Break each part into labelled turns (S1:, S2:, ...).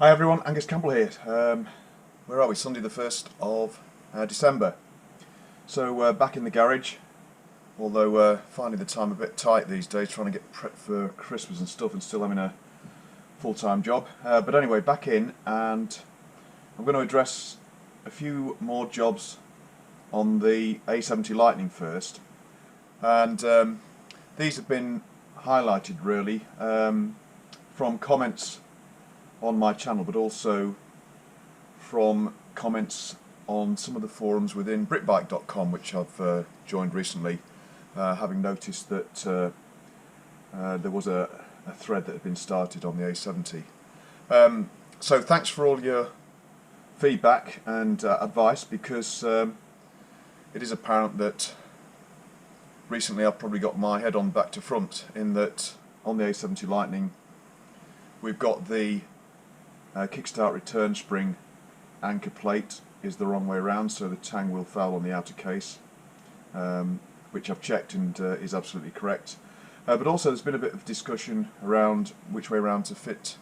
S1: Hi everyone, Angus Campbell here. Where are we? Sunday the 1st of December. So back in the garage, although finding the time a bit tight these days, trying to get prepped for Christmas and stuff and still having a full-time job. But anyway, back in, and I'm going to address a few more jobs on the A70 Lightning first. And these have been highlighted really from comments on my channel, but also from comments on some of the forums within BritBike.com, which I've joined recently, having noticed that there was a thread that had been started on the A70. So thanks for all your feedback and advice, because it is apparent that recently I've probably got my head on back to front, in that on the A70 Lightning we've got the kickstart return spring anchor plate is the wrong way around, so the tang will foul on the outer case, which I've checked and is absolutely correct. But also there's been a bit of discussion around which way around to fit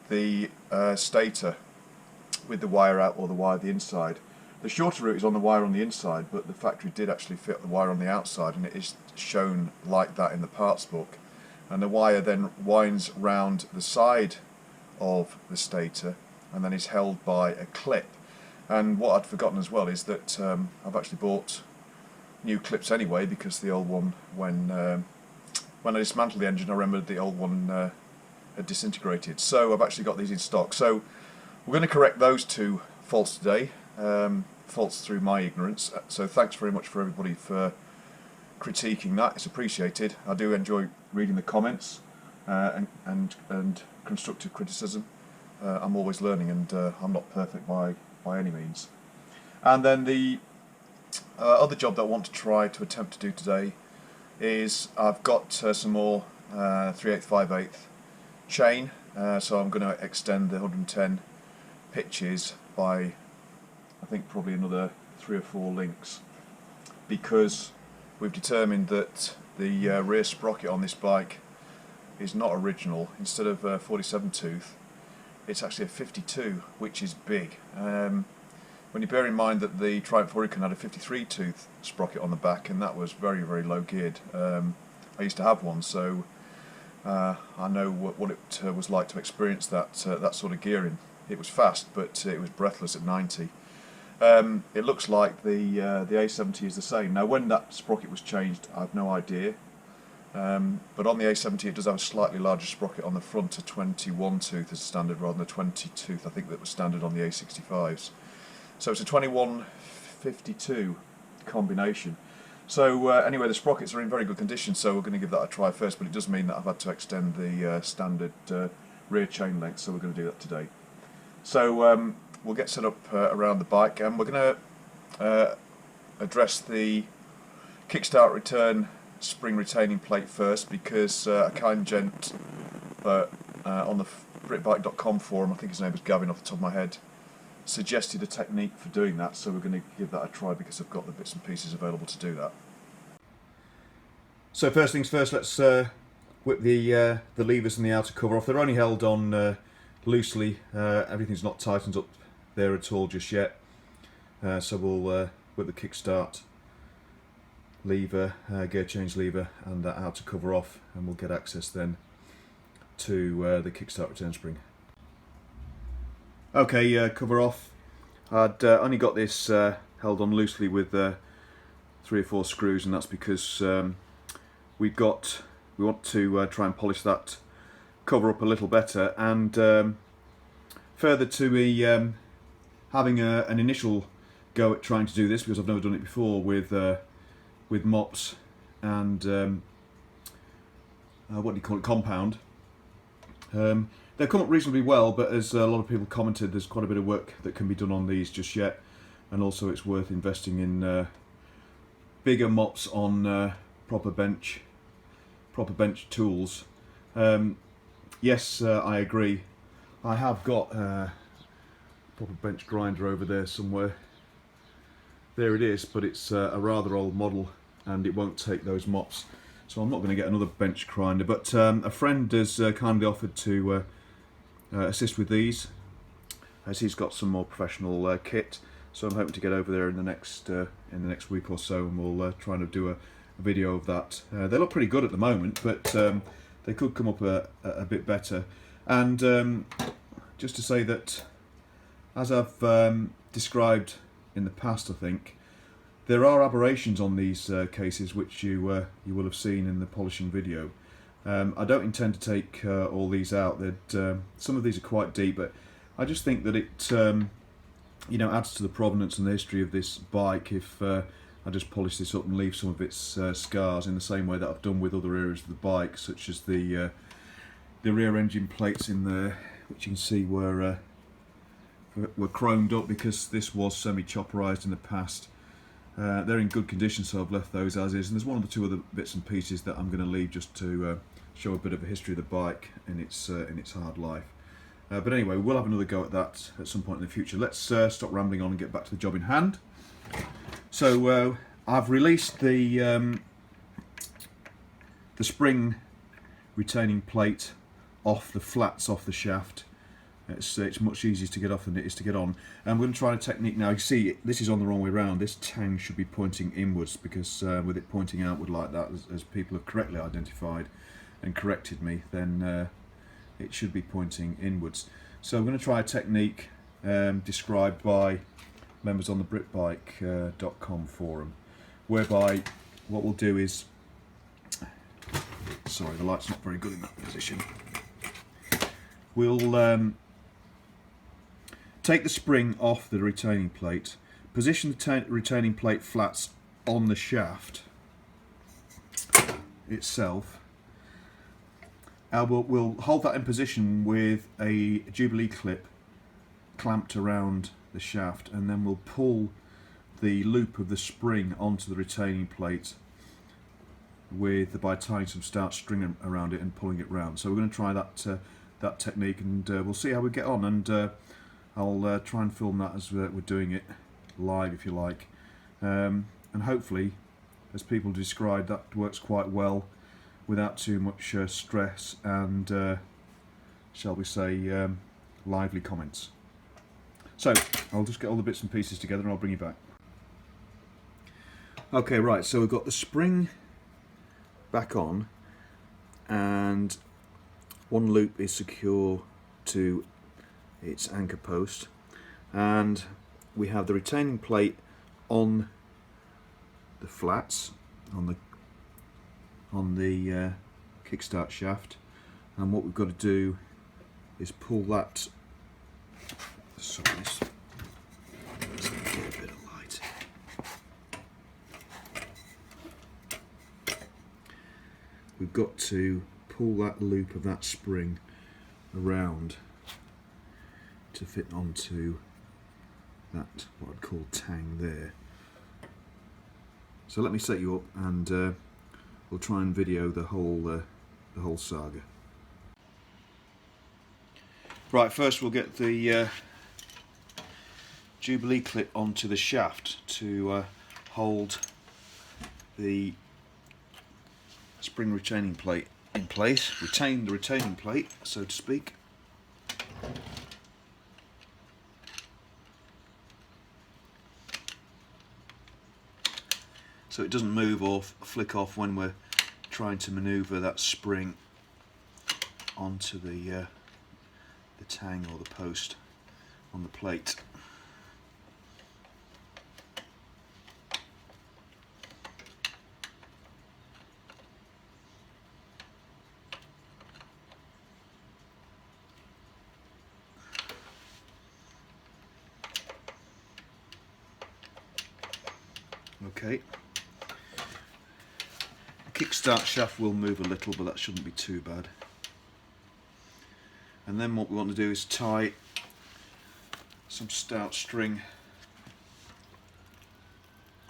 S1: the stator, with the wire out or the wire the inside. The shorter route is on the wire on the inside, but the factory did actually fit the wire on the outside, and it is shown like that in the parts book. And the wire then winds round the side of the stator and then is held by a clip. And what I'd forgotten as well is that I've actually bought new clips anyway, because the old one, when I dismantled the engine, I remembered the old one had disintegrated. So I've actually got these in stock. So we're going to correct those two faults today, faults through my ignorance. So thanks very much for everybody for critiquing that, it's appreciated. I do enjoy reading the comments and constructive criticism. I'm always learning, and I'm not perfect by any means. And then the other job that I want to try to attempt to do today is I've got some more 3/8 5/8 chain, so I'm going to extend the 110 pitches by, I think, probably another 3 or 4 links, because we've determined that the rear sprocket on this bike is not original. Instead of 47 tooth, it's actually a 52, which is big. When you bear in mind that the Triumph Hurricane had a 53 tooth sprocket on the back, and that was very, very low geared. I used to have one, so I know what it was like to experience that sort of gearing. It was fast, but it was breathless at 90. It looks like the A70 is the same. Now, when that sprocket was changed, I have no idea. But on the A70 it does have a slightly larger sprocket on the front, a 21 tooth as standard rather than a 20 tooth, I think, that was standard on the A65s. So it's a 21-52 combination. So anyway, the sprockets are in very good condition, so we're going to give that a try first, but it does mean that I've had to extend the standard rear chain length, so we're going to do that today. So we'll get set up around the bike, and we're going to address the kickstart return spring retaining plate first, because a kind gent on the BritBike.com forum, I think his name was Gavin off the top of my head, suggested a technique for doing that, so we're going to give that a try because I've got the bits and pieces available to do that. So first things first, let's whip the levers and the outer cover off. They're only held on loosely, everything's not tightened up there at all just yet, so we'll whip the kickstart lever, gear change lever, and that outer cover off, and we'll get access then to the kickstart return spring. Okay, cover off. I'd only got this held on loosely with 3 or 4 screws, and that's because we want to try and polish that cover up a little better, and further to me having an initial go at trying to do this, because I've never done it before with mops and what do you call it, compound. They've come up reasonably well, but as a lot of people commented, there's quite a bit of work that can be done on these just yet, and also it's worth investing in bigger mops on proper bench tools. Yes, I agree. I have got a proper bench grinder over there somewhere. There it is, but it's a rather old model, and it won't take those mops, so I'm not going to get another bench grinder. But a friend has kindly offered to assist with these, as he's got some more professional kit. So I'm hoping to get over there in the next week or so, and we'll try and do a video of that. They look pretty good at the moment, but they could come up a bit better. And just to say that, as I've described in the past, I think there are aberrations on these cases which you will have seen in the polishing video. I don't intend to take all these out. Some of these are quite deep, but I just think that it you know, adds to the provenance and the history of this bike if I just polish this up and leave some of its scars, in the same way that I've done with other areas of the bike, such as the rear engine plates in there, which you can see were chromed up because this was semi-chopperized in the past. They're in good condition, so I've left those as is, and there's one or two other bits and pieces that I'm going to leave just to show a bit of a history of the bike in its hard life. But anyway, we'll have another go at that at some point in the future. Let's stop rambling on and get back to the job in hand. So I've released the spring retaining plate off the flats off the shaft. It's much easier to get off than it is to get on. And we're going to try a technique now. You see, this is on the wrong way round. This tang should be pointing inwards, because with it pointing outward like that, as people have correctly identified and corrected me, then it should be pointing inwards. So I'm going to try a technique described by members on the BritBike.com forum, whereby what we'll do is, sorry, the light's not very good in that position. We'll take the spring off the retaining plate, position the retaining plate flats on the shaft itself, and we'll hold that in position with a Jubilee clip clamped around the shaft, and then we'll pull the loop of the spring onto the retaining plate by tying some stout string around it and pulling it round. So we're going to try that technique, and we'll see how we get on, and I'll try and film that as we're doing it live, if you like, and hopefully, as people described, that works quite well without too much stress and shall we say lively comments. So I'll just get all the bits and pieces together and I'll bring you back. Okay, right, so we've got the spring back on, and one loop is secure to its anchor post, and we have the retaining plate on the flats on the kickstart shaft, and what we've got to do is pull that. Sorry, let's get a bit of light. We've got to pull that loop of that spring around to fit onto that, what I'd call tang there. So let me set you up, and we'll try and video the whole saga. Right, first we'll get the Jubilee clip onto the shaft to hold the spring retaining plate in place, retain the retaining plate, so to speak. So it doesn't move or flick off when we're trying to manoeuvre that spring onto the tang or the post on the plate. Okay. The kickstart shaft will move a little, but that shouldn't be too bad. And then what we want to do is tie some stout string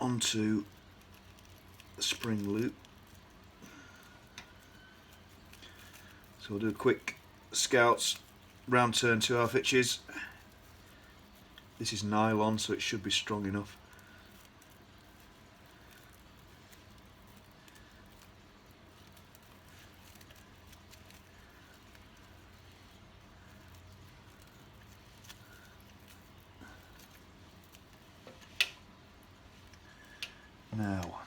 S1: onto the spring loop. So we'll do a quick Scouts round turn 2/2 inches. This is nylon, so it should be strong enough.
S2: Now,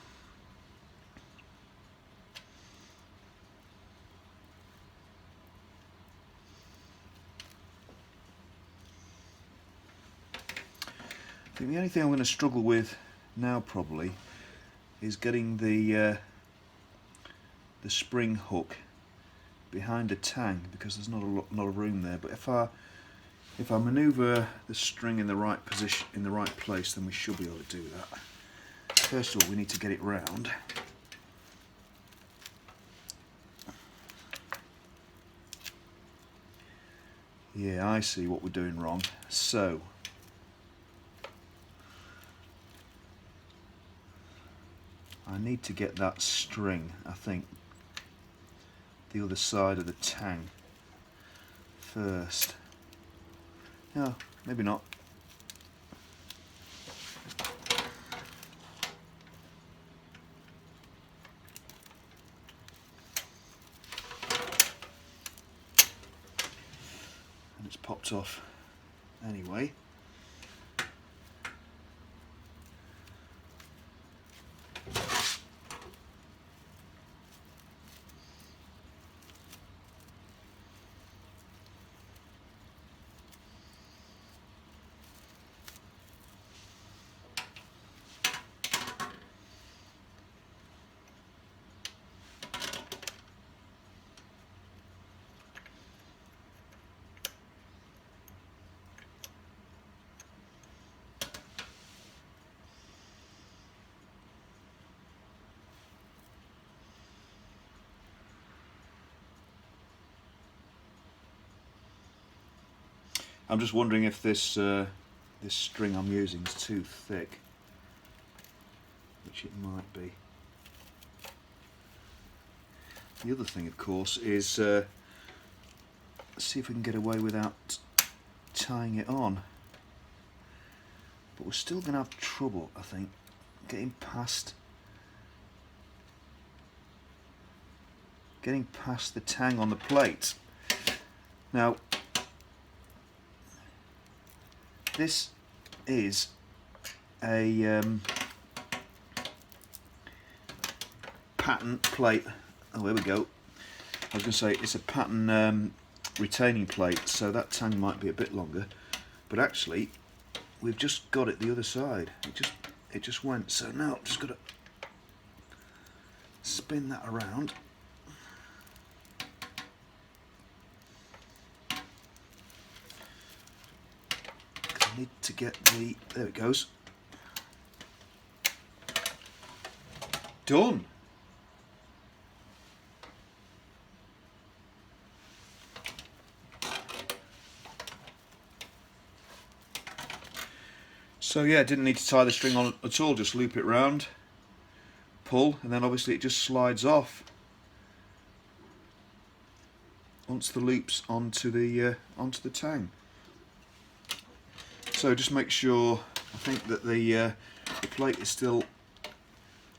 S2: I think the only thing I'm going to struggle with now probably is getting the spring hook behind a tang, because there's not of room there. But if I manoeuvre the string in the right position, in the right place, then we should be able to do that. First of all, we need to get it round. Yeah, I see what we're doing wrong. So I need to get that string, I think, the other side of the tang first. No, maybe not. And it's popped off anyway. I'm just wondering if this this string I'm using is too thick, which it might be. The other thing, of course, is see if we can get away without tying it on. But we're still going to have trouble, I think, getting past the tang on the plate. Now, this is a pattern plate. Oh, there we go. I was going to say it's a pattern retaining plate, so that tang might be a bit longer. But actually, we've just got it the other side. It just went. So now I've just got to spin that around. I need to get the, there it goes. Done. So yeah, didn't need to tie the string on at all, just loop it round, pull, and then obviously it just slides off once the loop's onto the tang. So just make sure, I think that the plate is still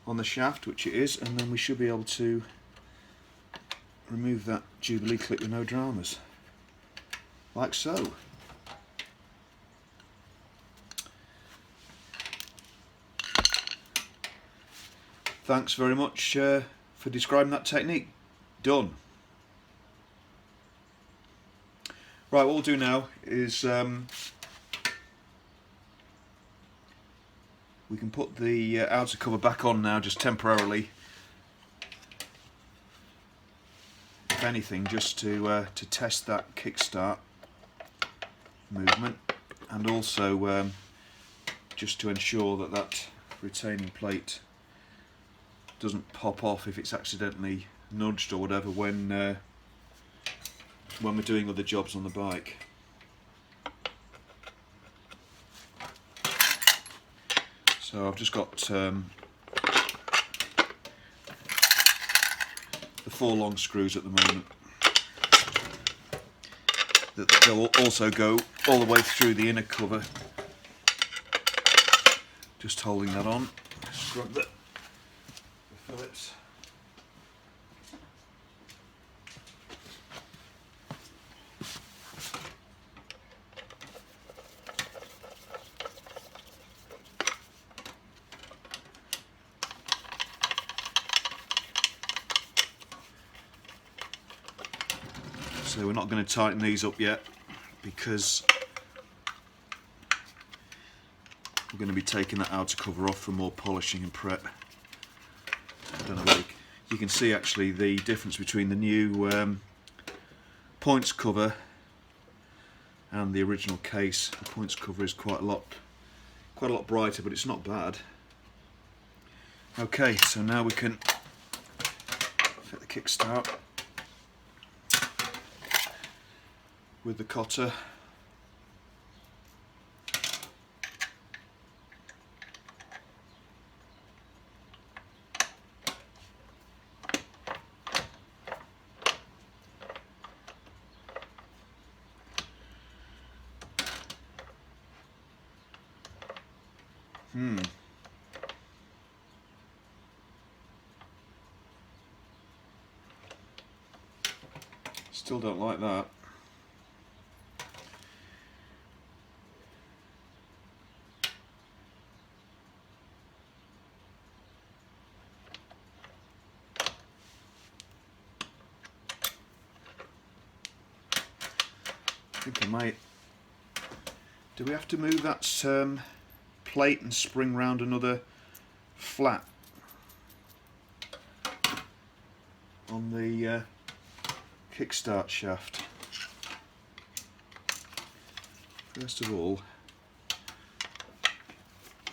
S2: on the shaft, which it is, and then we should be able to remove that Jubilee clip with no dramas, like so. Thanks very much for describing that technique. Done. Right, what we'll do now is we can put the outer cover back on now, just temporarily. If anything, just to test that kickstart movement, and also just to ensure that that retaining plate doesn't pop off if it's accidentally nudged or whatever when we're doing other jobs on the bike. So I've just got the 4 long screws at the moment that also go all the way through the inner cover. Just holding that on. Scrub the Phillips. So we're not going to tighten these up yet because we're going to be taking that outer cover off for more polishing and prep. I don't know whether you can see actually the difference between the new points cover and the original case. The points cover is quite a lot brighter, but it's not bad. Okay, so now we can fit the kickstart with the cotter. Still don't like that. I think I might. Do we have to move that plate and spring round another flat on the kickstart shaft? First of all,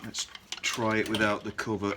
S2: let's try it without the cover.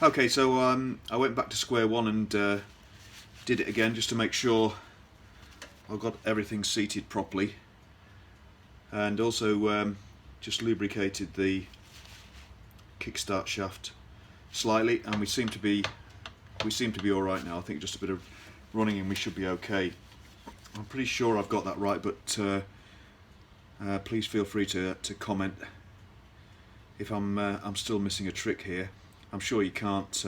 S2: Okay, so I went back to square one and did it again just to make sure I've got everything seated properly, and also just lubricated the kickstart shaft slightly, and we seem to be all right now. I think just a bit of running and we should be okay. I'm pretty sure I've got that right, but please feel free to comment if I'm still missing a trick here. I'm sure you can't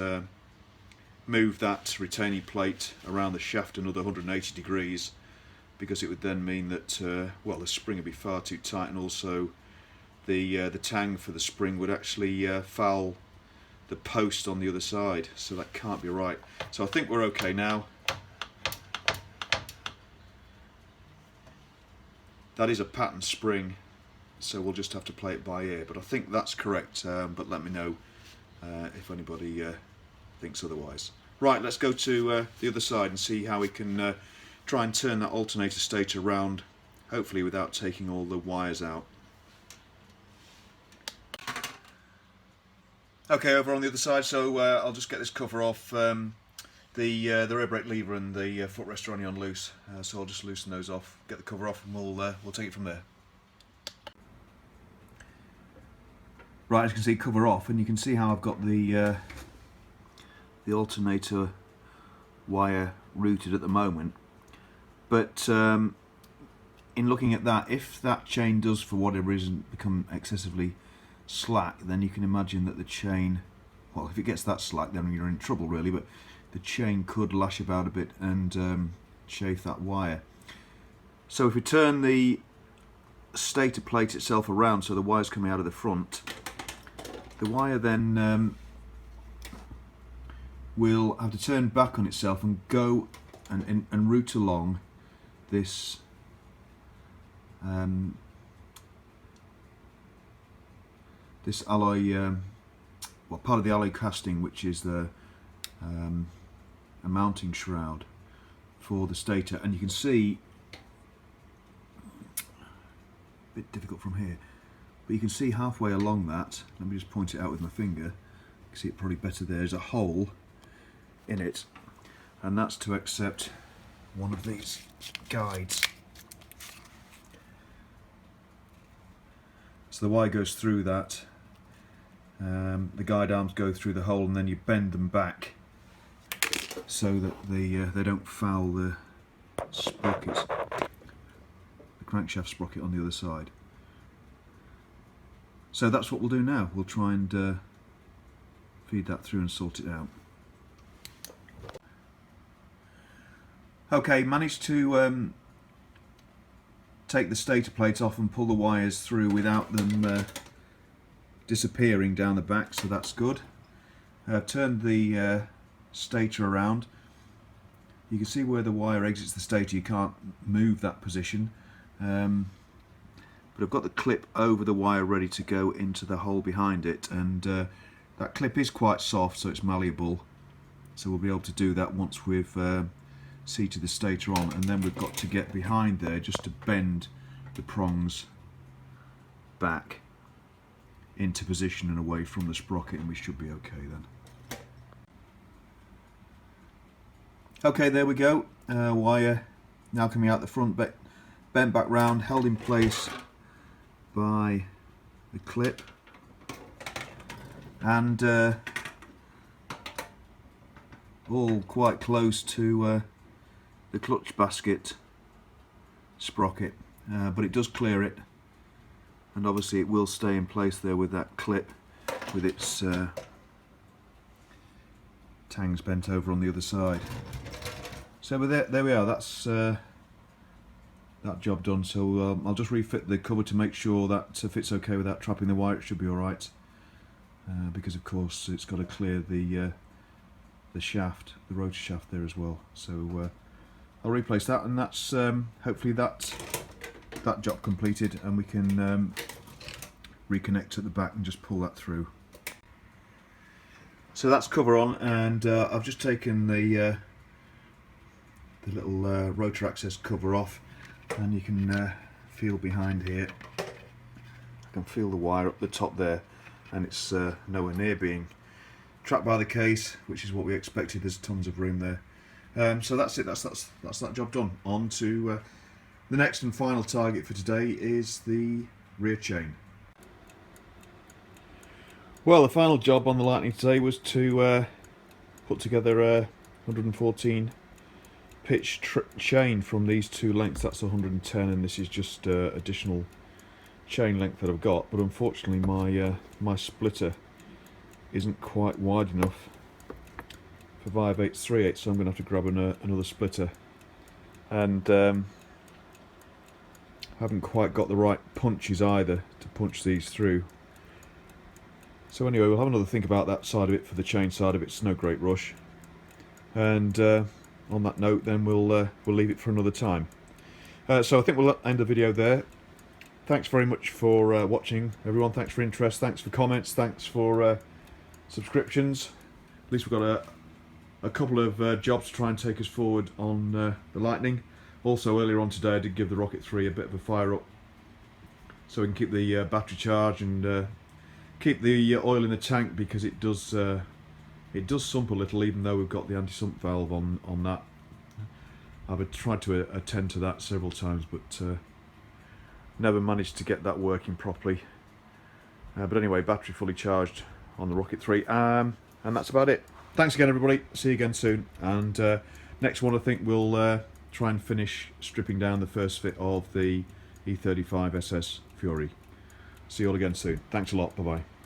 S2: move that retaining plate around the shaft another 180 degrees, because it would then mean that well, the spring would be far too tight, and also the tang for the spring would actually foul the post on the other side, so that can't be right. So I think we're okay now. That is a pattern spring, so we'll just have to play it by ear, but I think that's correct, but let me know if anybody thinks otherwise. Right, let's go to the other side and see how we can try and turn that alternator stator round, hopefully without taking all the wires out. Okay, over on the other side, so I'll just get this cover off. The rear brake lever and the footrest are only on loose, so I'll just loosen those off, get the cover off, and we'll take it from there. Right, as you can see, cover off, and you can see how I've got the alternator wire routed at the moment. But in looking at that, if that chain does, for whatever reason, become excessively slack, then you can imagine that the chain, well, if it gets that slack, then you're in trouble really, but the chain could lash about a bit and chafe that wire. So if we turn the stator plate itself around so the wire's coming out of the front, the wire then will have to turn back on itself and go and route along this this alloy, well, part of the alloy casting, which is the a mounting shroud for the stator. And you can see, a bit difficult from here, but you can see halfway along that, let me just point it out with my finger, you can see it probably better there, there's a hole in it, and that's to accept one of these guides. So the wire goes through that, the guide arms go through the hole, and then you bend them back so that they don't foul the sprockets, the crankshaft sprocket on the other side. So that's what we'll do now. We'll try and feed that through and sort it out. Okay, managed to take the stator plate off and pull the wires through without them disappearing down the back, so that's good. I've turned the stator around. You can see where the wire exits the stator, you can't move that position, but I've got the clip over the wire ready to go into the hole behind it, and that clip is quite soft, so it's malleable, so we'll be able to do that once we've seated the stator on, and then we've got to get behind there just to bend the prongs back into position and away from the sprocket, and we should be okay then. Okay, there we go. Wire now coming out the front, bent back round, held in place by the clip, and all quite close to the clutch basket sprocket, but it does clear it, and obviously it will stay in place there with that clip with its tangs bent over on the other side. So there we are, that's that job done. So I'll just refit the cover to make sure that fits okay without trapping the wire. It should be alright, because of course it's got to clear the shaft, the rotor shaft there as well. So I'll replace that, and that's hopefully that job completed, and we can reconnect at the back and just pull that through. So that's cover on, and I've just taken the little rotor access cover off, and you can feel behind here. I can feel the wire up the top there, and it's nowhere near being trapped by the case, which is what we expected. There's tons of room there. So that's it. That's that job done. On to the next and final target for today is the rear chain. Well, the final job on the Lightning today was to put together a 114 pitch chain from these two lengths. That's 110, and this is just additional chain length that I've got. But unfortunately, my splitter isn't quite wide enough for 5/8 so I'm going to have to grab another splitter, and haven't quite got the right punches either to punch these through. So anyway, we'll have another think about that side of it. For the chain side of it, it's no great rush, and on that note then we'll leave it for another time. So I think we'll end the video there. Thanks very much for watching, everyone. Thanks for interest, thanks for comments, thanks for subscriptions. At least we've got a couple of jobs to try and take us forward on the Lightning. Also earlier on today I did give the Rocket 3 a bit of a fire up so we can keep the battery charged and keep the oil in the tank, because it does sump a little even though we've got the anti-sump valve on that. I've tried to attend to that several times but never managed to get that working properly. But anyway, battery fully charged on the Rocket 3, and that's about it. Thanks again everybody, see you again soon, and next one I think we'll try and finish stripping down the first fit of the E35 SS Fury. See you all again soon. Thanks a lot, bye bye.